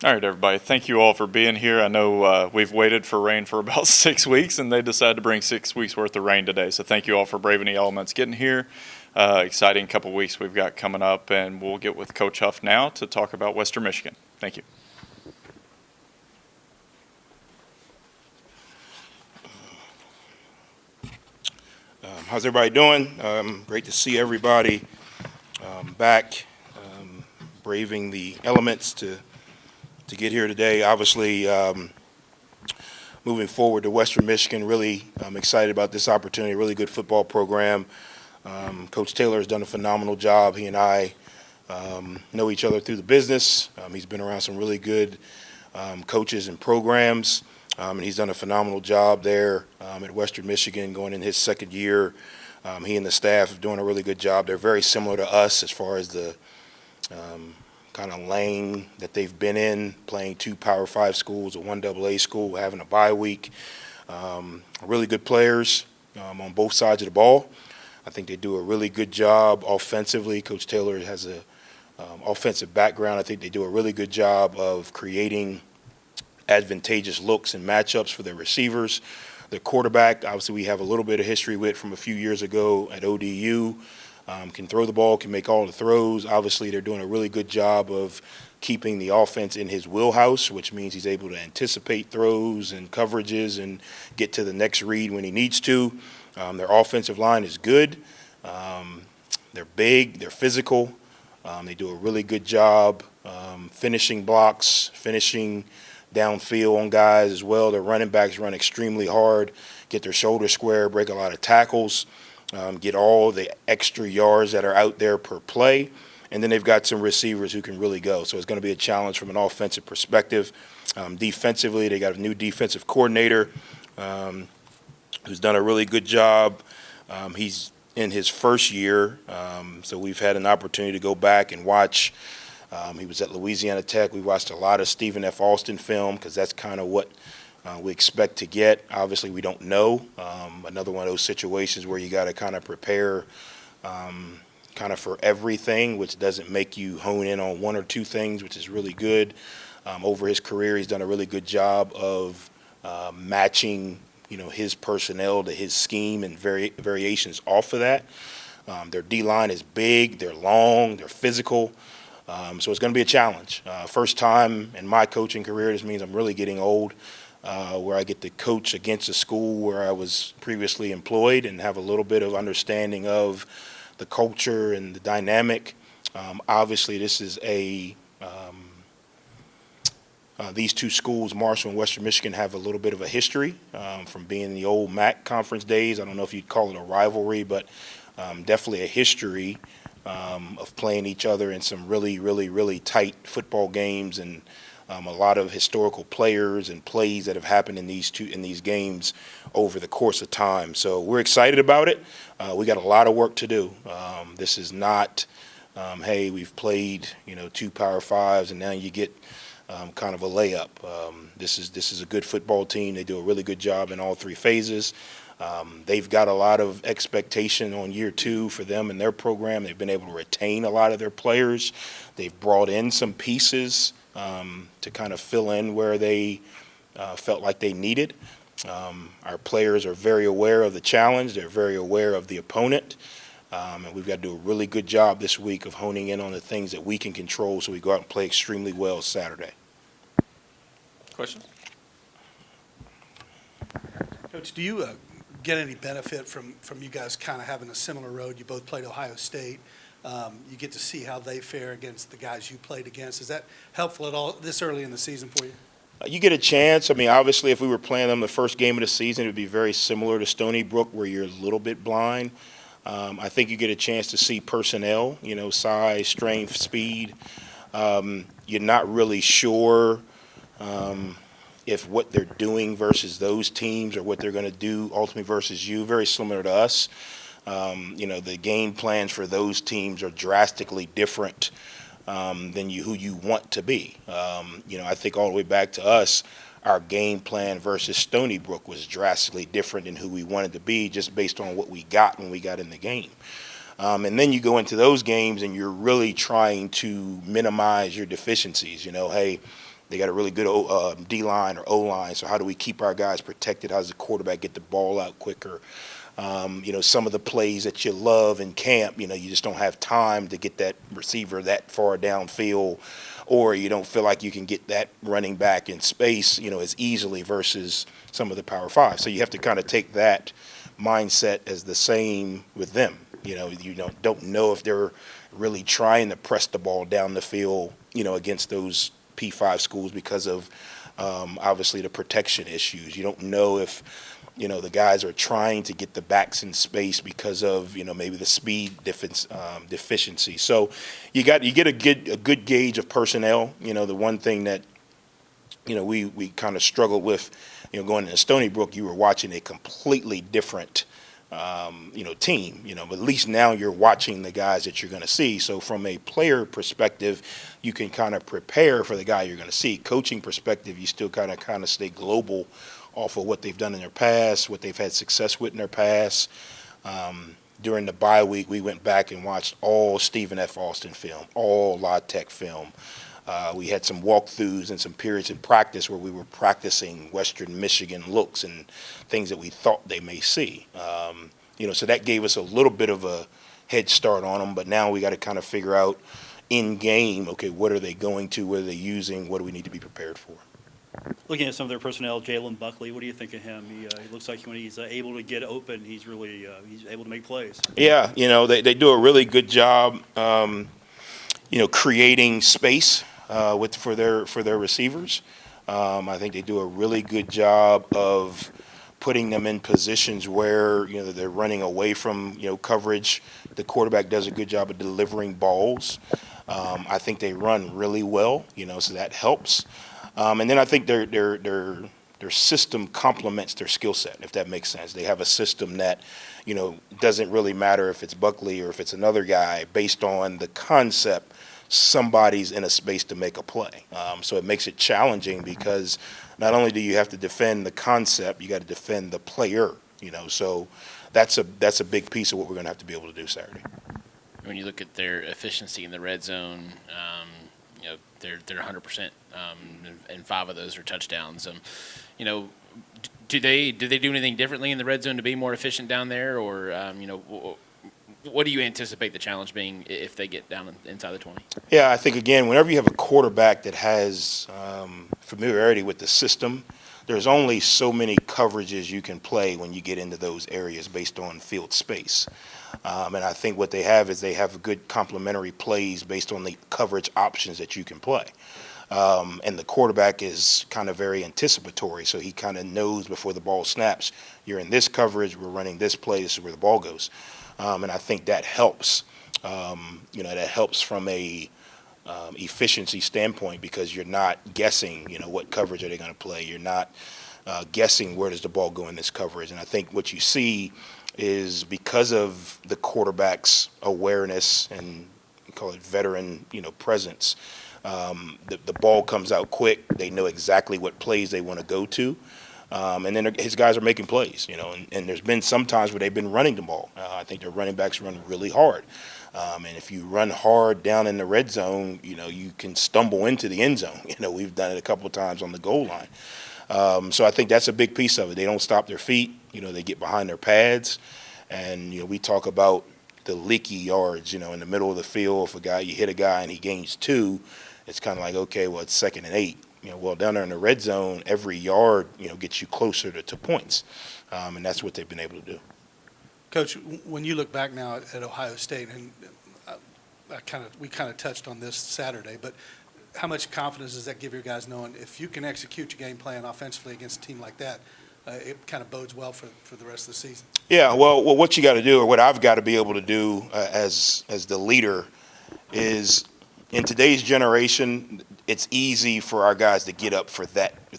All right, everybody. Thank you all for being here. I know we've waited for rain for about 6 weeks, and they decided to bring 6 weeks worth of rain today. So thank you all for braving the elements, getting here. Exciting couple weeks we've got coming up, and we'll get with Coach Huff now to talk about Western Michigan. Thank you. How's everybody doing? Great to see everybody back, braving the elements to get here today. Obviously, moving forward to Western Michigan, really excited about this opportunity. Really good football program. Coach Taylor has done a phenomenal job. He and I know each other through the business. He's been around some really good coaches and programs. And he's done a phenomenal job there at Western Michigan going in his second year. He and the staff are doing a really good job. They're very similar to us as far as the kind of lane that they've been in, playing two Power 5 schools, a 1AA school, having a bye week. Really good players on both sides of the ball. I think they do a really good job offensively. Coach Taylor has a offensive background. I think they do a really good job of creating advantageous looks and matchups for their receivers. The quarterback, obviously, we have a little bit of history with from a few years ago at ODU. Can throw the ball, can make all the throws. Obviously, they're doing a really good job of keeping the offense in his wheelhouse, which means he's able to anticipate throws and coverages and get to the next read when he needs to. Their offensive line is good. They're big, they're physical. They do a really good job finishing blocks, finishing downfield on guys as well. Their running backs run extremely hard, get their shoulder square, break a lot of tackles, get all the extra yards that are out there per play. And then they've got some receivers who can really go. So it's going to be a challenge from an offensive perspective. Defensively, they got a new defensive coordinator who's done a really good job. He's in his first year, so we've had an opportunity to go back and watch. He was at Louisiana Tech. We watched a lot of Stephen F. Austin film because that's kind of what we expect to get. Obviously, we don't know. Another one of those situations where you got to kind of prepare kind of for everything, which doesn't make you hone in on one or two things, which is really good. Over his career, he's done a really good job of matching, his personnel to his scheme and variations off of that. Their D-line is big, they're long, they're physical. So it's going to be a challenge. First time in my coaching career, this means I'm really getting old, where I get to coach against a school where I was previously employed and have a little bit of understanding of the culture and the dynamic. Obviously, this is these two schools, Marshall and Western Michigan, have a little bit of a history from being the old MAC conference days. I don't know if you'd call it a rivalry, but definitely a history of playing each other in some really, really, really tight football games, and a lot of historical players and plays that have happened in these games over the course of time. So we're excited about it. We got a lot of work to do. This is not, hey, we've played two Power Fives and now you get kind of a layup. This is a good football team. They do a really good job in all three phases. They've got a lot of expectation on year two for them and their program. They've been able to retain a lot of their players. They've brought in some pieces to kind of fill in where they felt like they needed. Our players are very aware of the challenge. They're very aware of the opponent. And we've got to do a really good job this week of honing in on the things that we can control so we go out and play extremely well Saturday. Questions? Coach, do you get any benefit from you guys kind of having a similar road? You both played Ohio State. You get to see how they fare against the guys you played against. Is that helpful at all this early in the season for you? You get a chance. I mean, obviously, if we were playing them the first game of the season, it would be very similar to Stony Brook, where you're a little bit blind. I think you get a chance to see personnel, size, strength, speed. You're not really sure if what they're doing versus those teams or what they're going to do ultimately versus you. Very similar to us. The game plans for those teams are drastically different than who you want to be. I think all the way back to us, our game plan versus Stony Brook was drastically different than who we wanted to be just based on what we got when we got in the game. And then you go into those games and you're really trying to minimize your deficiencies. Hey, They got a really good D-line or O-line, so how do we keep our guys protected? How does the quarterback get the ball out quicker? Some of the plays that you love in camp, you just don't have time to get that receiver that far downfield, or you don't feel like you can get that running back in space, as easily versus some of the Power Five. So you have to kind of take that mindset as the same with them. You don't know if they're really trying to press the ball down the field, against those P5 schools because of obviously the protection issues. You don't know if the guys are trying to get the backs in space because of maybe the speed deficiency. So you get a good gauge of personnel. The one thing that we kind of struggled with, going into Stony Brook, you were watching a completely different team, but at least now you're watching the guys that you're going to see. So from a player perspective, you can kind of prepare for the guy you're going to see. Coaching perspective, you still kind of stay global off of what they've done in their past, what they've had success with in their past. During the bye week, we went back and watched all Stephen F. Austin film, all La Tech film. We had some walkthroughs and some periods in practice where we were practicing Western Michigan looks and things that we thought they may see. So that gave us a little bit of a head start on them, but now we got to kind of figure out in game, okay, what are they going to, what are they using, what do we need to be prepared for? Looking at some of their personnel, Jalen Buckley, what do you think of him? He looks like when he's able to get open, he's really he's able to make plays. Yeah, they do a really good job, creating space for their receivers. I think they do a really good job of putting them in positions where they're running away from coverage. The quarterback does a good job of delivering balls. I think they run really well, so that helps. And then I think their system complements their skill set, if that makes sense. They have a system that, doesn't really matter if it's Buckley or if it's another guy. Based on the concept, somebody's in a space to make a play. So it makes it challenging because not only do you have to defend the concept, you got to defend the player. So that's a big piece of what we're going to have to be able to do Saturday. When you look at their efficiency in the red zone, they're 100%, and 5 of those are touchdowns. Do they do anything differently in the red zone to be more efficient down there, or what do you anticipate the challenge being if they get down inside the 20? Yeah, I think again, whenever you have a quarterback that has familiarity with the system, there's only so many coverages you can play when you get into those areas based on field space. And I think what they have is they have good complementary plays based on the coverage options that you can play. And the quarterback is kind of very anticipatory, so he kind of knows before the ball snaps, you're in this coverage, we're running this play, this is where the ball goes. And I think that helps. That helps from a efficiency standpoint because you're not guessing, what coverage are they going to play. You're not guessing where does the ball go in this coverage. And I think what you see is because of the quarterback's awareness and we call it veteran, presence, the ball comes out quick. They know exactly what plays they want to go to. And then his guys are making plays, and there's been some times where they've been running the ball. I think their running backs run really hard. And if you run hard down in the red zone, you can stumble into the end zone. We've done it a couple of times on the goal line. So I think that's a big piece of it. They don't stop their feet. They get behind their pads. And, we talk about the leaky yards, in the middle of the field. If you hit a guy and he gains 2, it's kind of like, okay, well, it's 2nd and 8. Well, down there in the red zone, every yard, gets you closer to points. And that's what they've been able to do. Coach, when you look back now at Ohio State, and we kind of touched on this Saturday, but how much confidence does that give your guys knowing if you can execute your game plan offensively against a team like that, it kind of bodes well for the rest of the season? Yeah, well, what you got to do, or what I've got to be able to do as the leader, is in today's generation, it's easy for our guys to get up for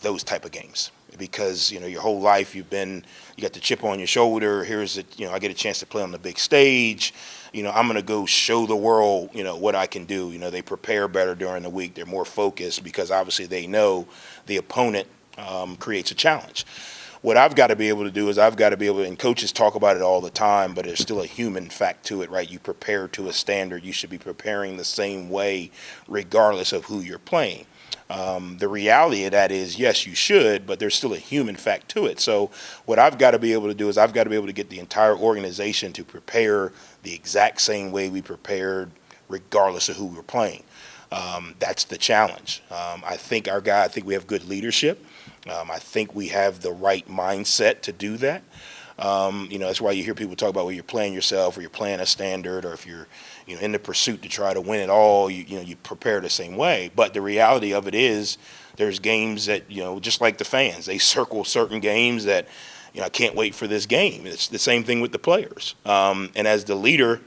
those type of games because your whole life you got the chip on your shoulder. I get a chance to play on the big stage. I'm going to go show the world what I can do. They prepare better during the week. They're more focused because obviously they know the opponent creates a challenge. what I've got to be able to do is I've got to be able to, and coaches talk about it all the time, but there's still a human fact to it, right? You prepare to a standard. You should be preparing the same way regardless of who you're playing. The reality of that is, yes, you should, but there's still a human fact to it. So what I've got to be able to do is I've got to be able to get the entire organization to prepare the exact same way we prepared regardless of who we're playing. That's the challenge. I think I think we have good leadership. I think we have the right mindset to do that. That's why you hear people talk about where you're playing yourself or you're playing a standard, or if you're, in the pursuit to try to win it all, you prepare the same way. But the reality of it is there's games that, just like the fans, they circle certain games that, I can't wait for this game. It's the same thing with the players. And as the leader,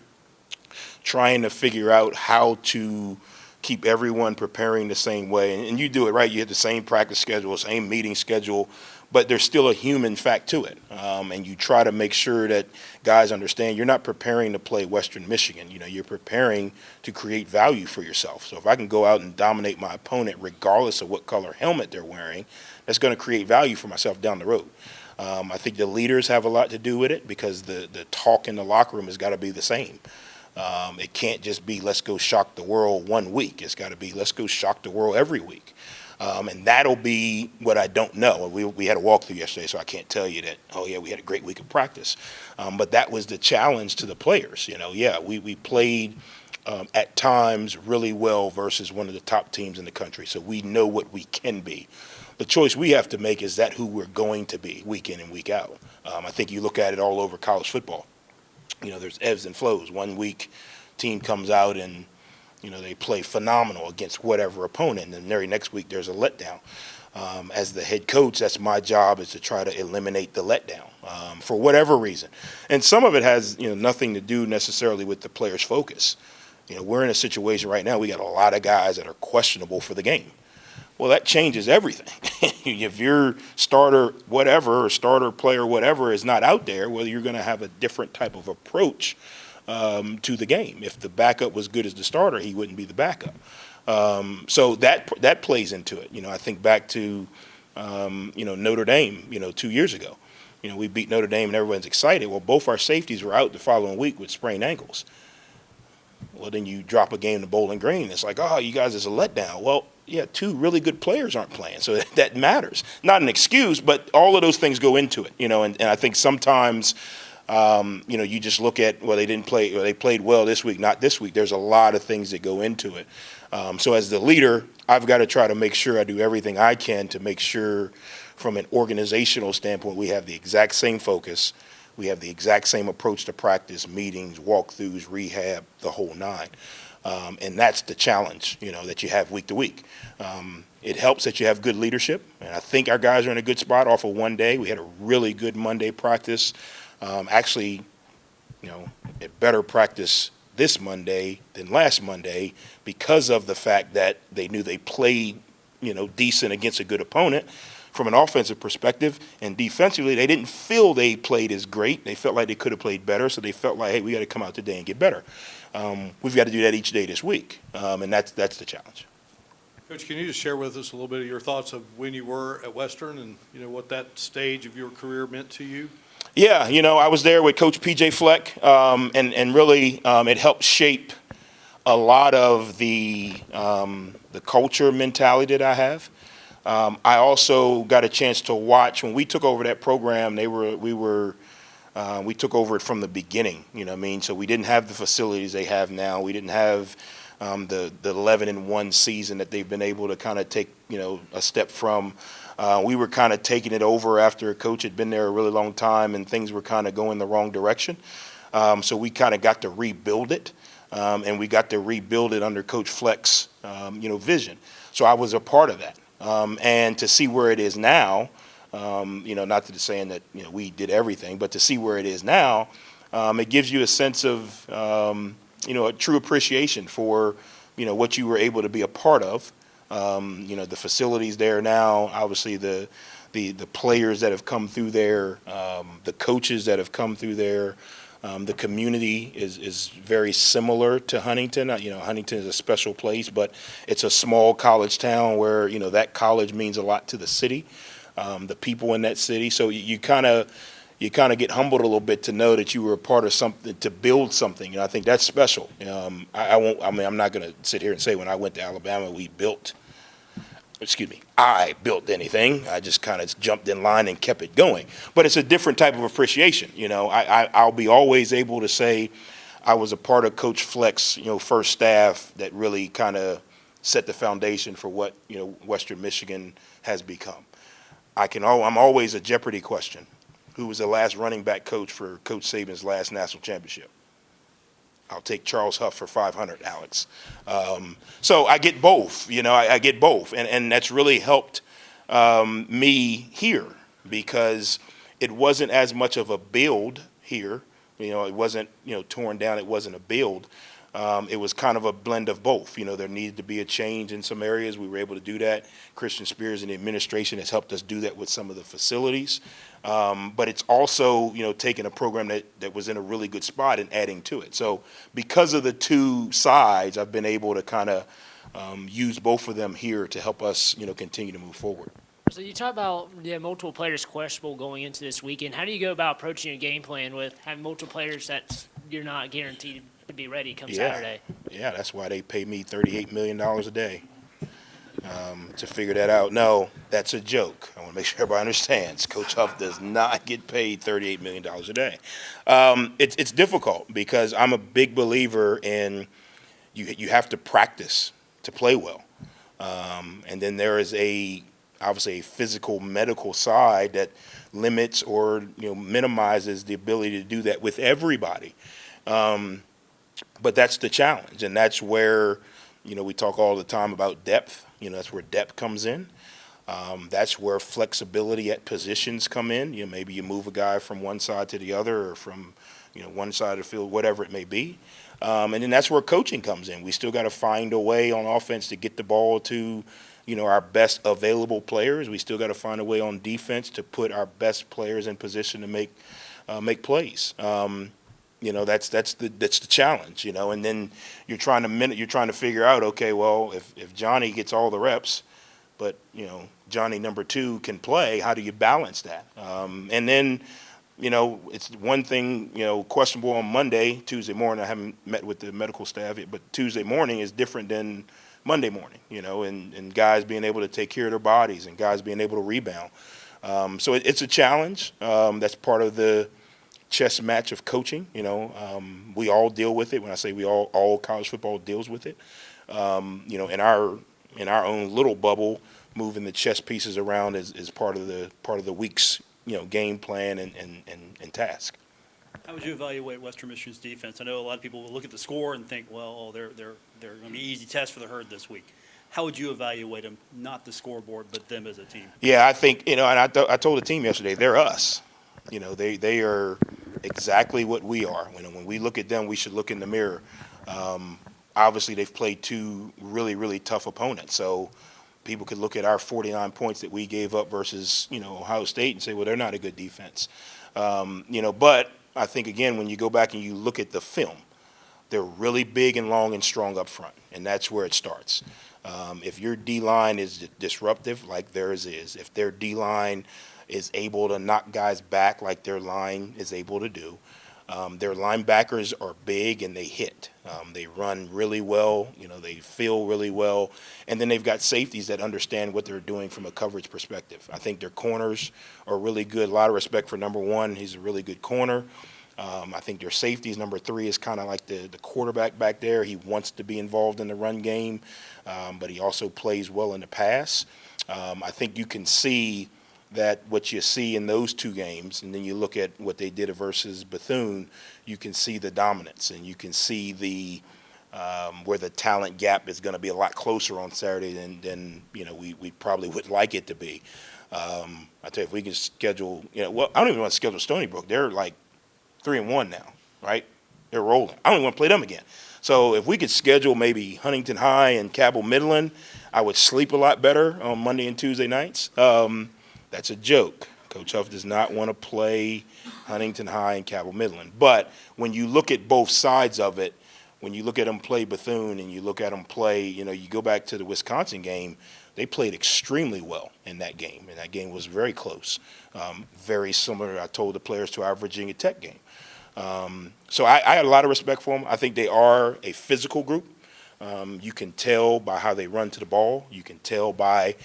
trying to figure out how to keep everyone preparing the same way. And you do it right. You have the same practice schedule, same meeting schedule, but there's still a human fact to it. And you try to make sure that guys understand you're not preparing to play Western Michigan. You're preparing to create value for yourself. So if I can go out and dominate my opponent regardless of what color helmet they're wearing, that's going to create value for myself down the road. I think the leaders have a lot to do with it, because the talk in the locker room has got to be the same. It can't just be let's go shock the world one week. It's got to be let's go shock the world every week. And that'll be what I don't know. We had a walkthrough yesterday, so I can't tell you that, oh, yeah, we had a great week of practice. But that was the challenge to the players. We played at times really well versus one of the top teams in the country, so we know what we can be. The choice we have to make is that who we're going to be week in and week out. I think you look at it all over college football. There's ebbs and flows. One week, team comes out and, they play phenomenal against whatever opponent, and then the very next week there's a letdown. As the head coach, that's my job, is to try to eliminate the letdown for whatever reason. And some of it has, nothing to do necessarily with the player's focus. We're in a situation right now, we got a lot of guys that are questionable for the game. Well, that changes everything. If your starter whatever, or starter player whatever is not out there, well, you're going to have a different type of approach to the game. If the backup was good as the starter, he wouldn't be the backup. So that plays into it. I think back to Notre Dame, 2 years ago. We beat Notre Dame and everyone's excited. Well, both our safeties were out the following week with sprained ankles. Well, then you drop a game to Bowling Green. It's like, oh, you guys, it's a letdown. Well, yeah, two really good players aren't playing, so that matters. Not an excuse, but all of those things go into it, and I think sometimes, you just look at, well, they didn't play, or they played well this week, not this week. There's a lot of things that go into it. So as the leader, I've got to try to make sure I do everything I can to make sure from an organizational standpoint we have the exact same focus. We have the exact same approach to practice, meetings, walkthroughs, rehab, the whole nine. And that's the challenge, that you have week to week. It helps that you have good leadership, and I think our guys are in a good spot off of one day. We had a really good Monday practice. Actually, a better practice this Monday than last Monday because of the fact that they knew they played, decent against a good opponent. From an offensive perspective, and defensively, they didn't feel they played as great. They felt like they could have played better, so they felt like, hey, we got to come out today and get better. We've got to do that each day this week, and that's the challenge. Coach, can you just share with us a little bit of your thoughts of when you were at Western and, what that stage of your career meant to you? Yeah, I was there with Coach P.J. Fleck, and really it helped shape a lot of the culture mentality that I have. I also got a chance to watch when we took over that program. We took over it from the beginning. So we didn't have the facilities they have now. We didn't have the 11-1 season that they've been able to kind of take a step from. We were kind of taking it over after a coach had been there a really long time and things were kind of going the wrong direction. So we kind of got to rebuild it, and we got to rebuild it under Coach Fleck's vision. So I was a part of that. And to see where it is now, not to saying that we did everything, but to see where it is now, it gives you a sense of a true appreciation for what you were able to be a part of. The facilities there now, obviously the players that have come through there, the coaches that have come through there. The community is very similar to Huntington. Huntington is a special place, but it's a small college town where, that college means a lot to the city. the people in that city. So you kind of get humbled a little bit to know that you were a part of something, to build something. And I think that's special. I'm not going to sit here and say when I went to Alabama, I built anything. I just kind of jumped in line and kept it going. But it's a different type of appreciation. I'll be always able to say I was a part of Coach Fleck's, first staff that really kind of set the foundation for what, Western Michigan has become. I'm always a Jeopardy question. Who was the last running back coach for Coach Saban's last national championship? I'll take Charles Huff for 500, Alex. So I get both, I get both. And that's really helped me here because it wasn't as much of a build here. It wasn't, torn down. It wasn't a build. It was kind of a blend of both. There needed to be a change in some areas. We were able to do that. Christian Spears and the administration has helped us do that with some of the facilities. But it's also, taking a program that was in a really good spot and adding to it. So because of the two sides, I've been able to kind of use both of them here to help us, continue to move forward. So you talk about multiple players questionable going into this weekend. How do you go about approaching a game plan with having multiple players that you're not guaranteed to be ready come Saturday? Yeah, that's why they pay me $38 million a day to figure that out. No, that's a joke. I want to make sure everybody understands. Coach Huff does not get paid $38 million a day. It's difficult because I'm a big believer in you have to practice to play well. And then there is obviously a physical medical side that limits or minimizes the ability to do that with everybody. But that's the challenge, and that's where we talk all the time about depth. That's where depth comes in. That's where flexibility at positions come in. Maybe you move a guy from one side to the other, or from one side of the field, whatever it may be. And then that's where coaching comes in. We still got to find a way on offense to get the ball to our best available players. We still got to find a way on defense to put our best players in position to make plays. That's the challenge. And then you're trying to figure out, okay, well, if Johnny gets all the reps, but Johnny number 2 can play, how do you balance that? And then it's one thing, questionable on Monday, Tuesday morning. I haven't met with the medical staff yet, but Tuesday morning is different than Monday morning, and guys being able to take care of their bodies and guys being able to rebound. So it's a challenge. That's part of the chess match of coaching. We all deal with it. When I say we all college football deals with it. In our own little bubble, moving the chess pieces around is part of the week's game plan and task. How would you evaluate Western Michigan's defense? I know a lot of people will look at the score and think, well, they're going to be easy tests for the Herd this week. How would you evaluate them, not the scoreboard, but them as a team? Yeah, I think, and I told the team yesterday, they're us. They are exactly what we are. When we look at them, we should look in the mirror. Obviously, they've played two really, really tough opponents. So people could look at our 49 points that we gave up versus, Ohio State and say, well, they're not a good defense. But I think, again, when you go back and you look at the film, they're really big and long and strong up front, and that's where it starts. If your D-line is disruptive like theirs is, if their D-line is able to knock guys back like their line is able to do, their linebackers are big and they hit. They run really well, they feel really well, and then they've got safeties that understand what they're doing from a coverage perspective. I think their corners are really good. A lot of respect for number 1. He's a really good corner. I think their safeties, number 3, is kind of like the quarterback back there. He wants to be involved in the run game, but he also plays well in the pass. I think you can see that what you see in those two games, and then you look at what they did versus Bethune, you can see the dominance, and you can see the where the talent gap is going to be a lot closer on Saturday than we probably would like it to be. I tell you, if we can schedule, I don't even want to schedule Stony Brook. They're like 3-1 now, right? They're rolling. I don't even want to play them again. So if we could schedule maybe Huntington High and Cabell Midland, I would sleep a lot better on Monday and Tuesday nights. That's a joke. Coach Huff does not want to play Huntington High and Cabell Midland. But when you look at both sides of it, when you look at them play Bethune and you look at them play, you go back to the Wisconsin game, They played extremely well in that game, and that game was very close, very similar, I told the players, to our Virginia Tech game. So I had a lot of respect for them. I think they are a physical group. You can tell by how they run to the ball. You can tell by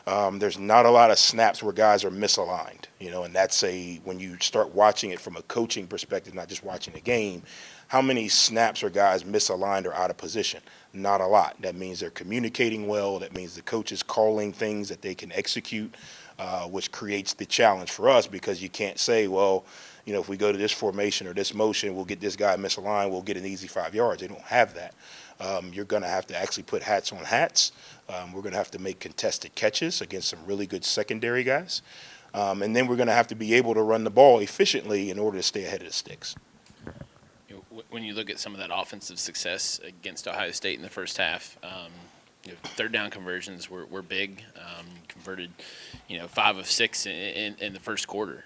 there's not a lot of snaps where guys are misaligned, and when you start watching it from a coaching perspective, not just watching the game, how many snaps are guys misaligned or out of position? Not a lot. That means they're communicating well. That means the coach is calling things that they can execute, which creates the challenge for us, because you can't say, well, if we go to this formation or this motion, we'll get this guy misaligned, we'll get an easy 5 yards. They don't have that. You're going to have to actually put hats on hats. We're going to have to make contested catches against some really good secondary guys. And then we're going to have to be able to run the ball efficiently in order to stay ahead of the sticks. When you look at some of that offensive success against Ohio State in the first half, third down conversions were big. Converted, 5 of 6 in the first quarter.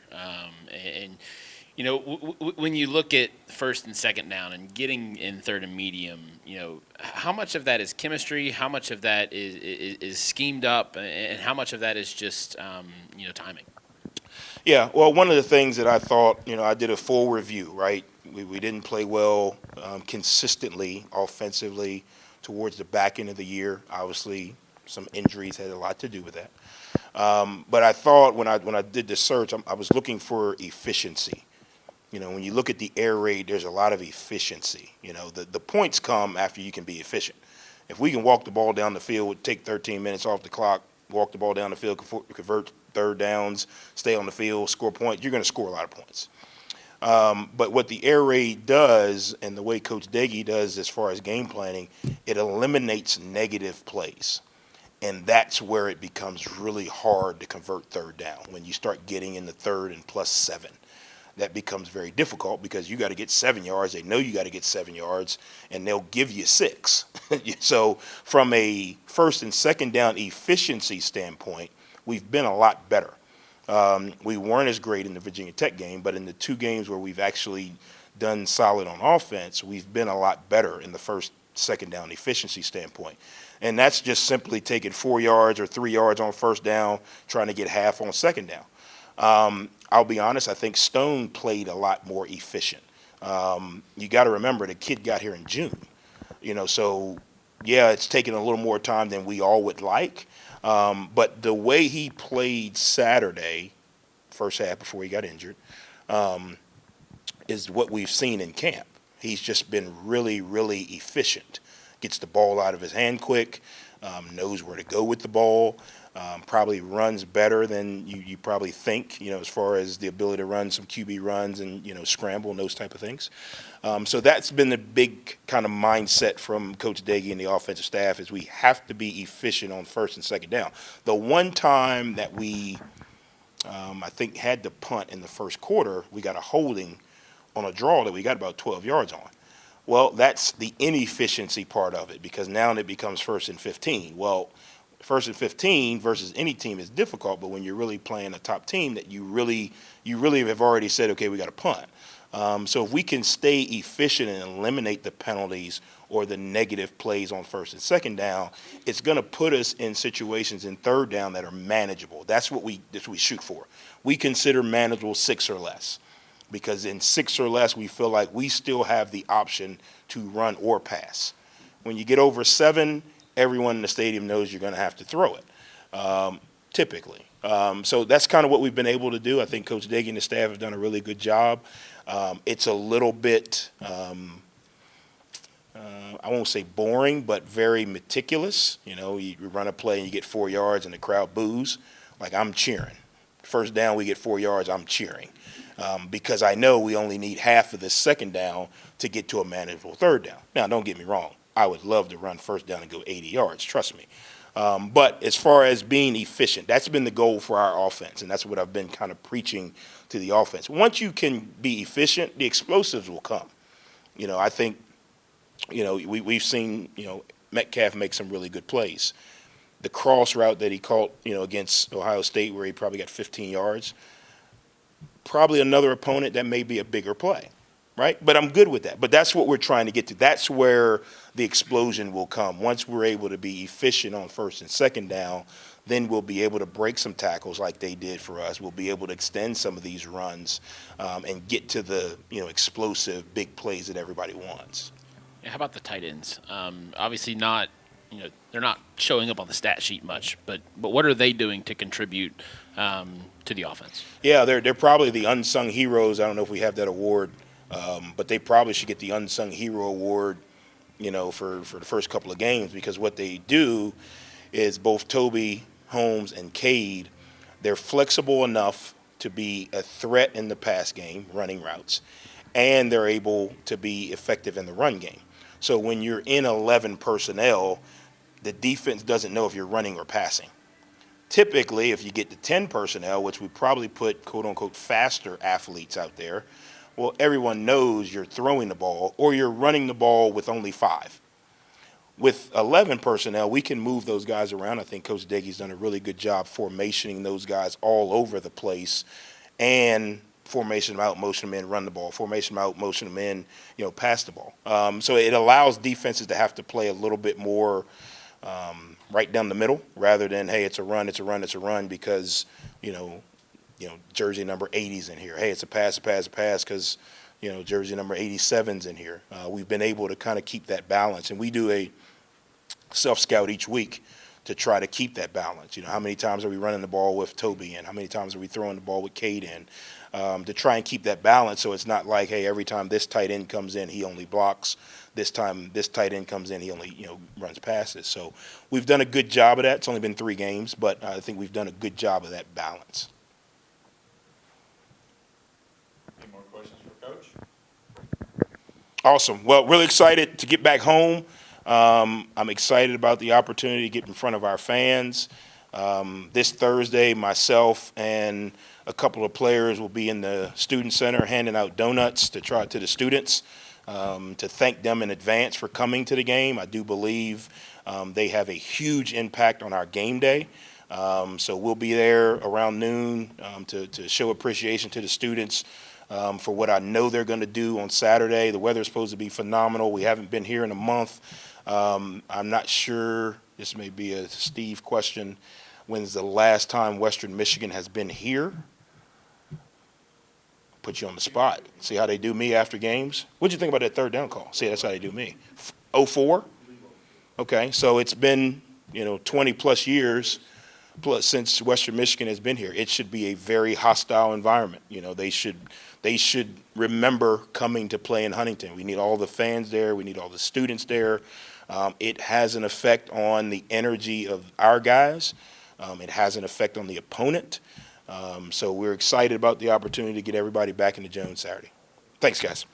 When you look at first and second down and getting in third and medium, how much of that is chemistry? How much of that is schemed up? And how much of that is just, timing? Yeah, well, one of the things that I thought, I did a full review, right? We didn't play well consistently offensively towards the back end of the year. Obviously, some injuries had a lot to do with that. But I thought when I did the search, I was looking for efficiency. When you look at the air raid, there's a lot of efficiency. The points come after you can be efficient. If we can walk the ball down the field, take 13 minutes off the clock, walk the ball down the field, convert third downs, stay on the field, score points, you're going to score a lot of points. But what the air raid does, and the way Coach Daggy does as far as game planning, it eliminates negative plays. And that's where it becomes really hard to convert third down. When you start getting in the third and +7, that becomes very difficult, because you got to get 7 yards. They know you got to get 7 yards, and they'll give you 6. So from a first and second down efficiency standpoint, we've been a lot better. We weren't as great in the Virginia Tech game, but in the 2 games where we've actually done solid on offense, we've been a lot better in the first, second down efficiency standpoint. And that's just simply taking 4 yards or 3 yards on first down, trying to get half on second down. I'll be honest, I think Stone played a lot more efficient. You got to remember, the kid got here in June. So, yeah, it's taken a little more time than we all would like. But the way he played Saturday, first half before he got injured, is what we've seen in camp. He's just been really, really efficient. Gets the ball out of his hand quick, knows where to go with the ball, probably runs better than you probably think, as far as the ability to run some QB runs and, scramble and those type of things. So that's been the big kind of mindset from Coach Daggy and the offensive staff, is we have to be efficient on first and second down. The one time that we, I think, had to punt in the first quarter, we got a holding on a draw that we got about 12 yards on. Well, that's the inefficiency part of it, because now it becomes first and 15. Well, first and 15 versus any team is difficult, but when you're really playing a top team, that you really have already said, okay, we got to punt. So if we can stay efficient and eliminate the penalties or the negative plays on first and second down, it's going to put us in situations in third down that are manageable. That's what we shoot for. We consider manageable 6 or less, because in 6 or less, we feel like we still have the option to run or pass. When you get over 7, everyone in the stadium knows you're going to have to throw it, typically. So that's kind of what we've been able to do. I think Coach Daggy and the staff have done a really good job. It's a little bit, I won't say boring, but very meticulous. You run a play and you get 4 yards and the crowd boos. Like, I'm cheering. First down, we get 4 yards, I'm cheering. Because I know we only need half of this second down to get to a manageable third down. Now, don't get me wrong. I would love to run first down and go 80 yards, trust me. But as far as being efficient, that's been the goal for our offense, and that's what I've been kind of preaching to the offense. Once you can be efficient, the explosives will come. I think, we've seen, Metcalf make some really good plays. The cross route that he caught, against Ohio State, where he probably got 15 yards, probably another opponent that may be a bigger play. right? But I'm good with that. But that's what we're trying to get to. That's where the explosion will come. Once we're able to be efficient on first and second down, then we'll be able to break some tackles like they did for us. We'll be able to extend some of these runs and get to the explosive big plays that everybody wants. Yeah, how about the tight ends? Obviously not, they're not showing up on the stat sheet much, but what are they doing to contribute to the offense? Yeah, they're probably the unsung heroes. I don't know if we have that award, but they probably should get the unsung hero award, for the first couple of games, because what they do is both Toby, Holmes, and Cade, they're flexible enough to be a threat in the pass game, running routes, and they're able to be effective in the run game. So when you're in 11 personnel, the defense doesn't know if you're running or passing. Typically, if you get to 10 personnel, which we probably put quote-unquote faster athletes out there, well, everyone knows you're throwing the ball or you're running the ball with only 5. With 11 personnel, we can move those guys around. I think Coach Deggy's done a really good job formationing those guys all over the place, and formation them out, motion them in, run the ball, formation them out, motion them in, pass the ball. So it allows defenses to have to play a little bit more right down the middle rather than, hey, it's a run, it's a run, it's a run because, jersey number 80's in here. Hey, it's a pass because, jersey number 87's in here. We've been able to kind of keep that balance, and we do a self-scout each week to try to keep that balance. How many times are we running the ball with Toby in? How many times are we throwing the ball with Cade in? To try and keep that balance so it's not like, hey, every time this tight end comes in, he only blocks. This time this tight end comes in, he only, runs passes. So we've done a good job of that. It's only been 3 games, but I think we've done a good job of that balance. Any more questions for Coach? Awesome. Well, really excited to get back home. I'm excited about the opportunity to get in front of our fans. This Thursday, myself and a couple of players will be in the student center handing out donuts to the students to thank them in advance for coming to the game. I do believe they have a huge impact on our game day. So we'll be there around noon to show appreciation to the students for what I know they're going to do on Saturday. The weather is supposed to be phenomenal. We haven't been here in a month. I'm not sure, this may be a Steve question, when's the last time Western Michigan has been here? Put you on the spot. See how they do me after games? What'd you think about that third down call? See, that's how they do me. 04? Okay, so it's been, 20 plus years since Western Michigan has been here. It should be a very hostile environment. They should remember coming to play in Huntington. We need all the fans there. We need all the students there. It has an effect on the energy of our guys. It has an effect on the opponent. So we're excited about the opportunity to get everybody back into Jones Saturday. Thanks, guys.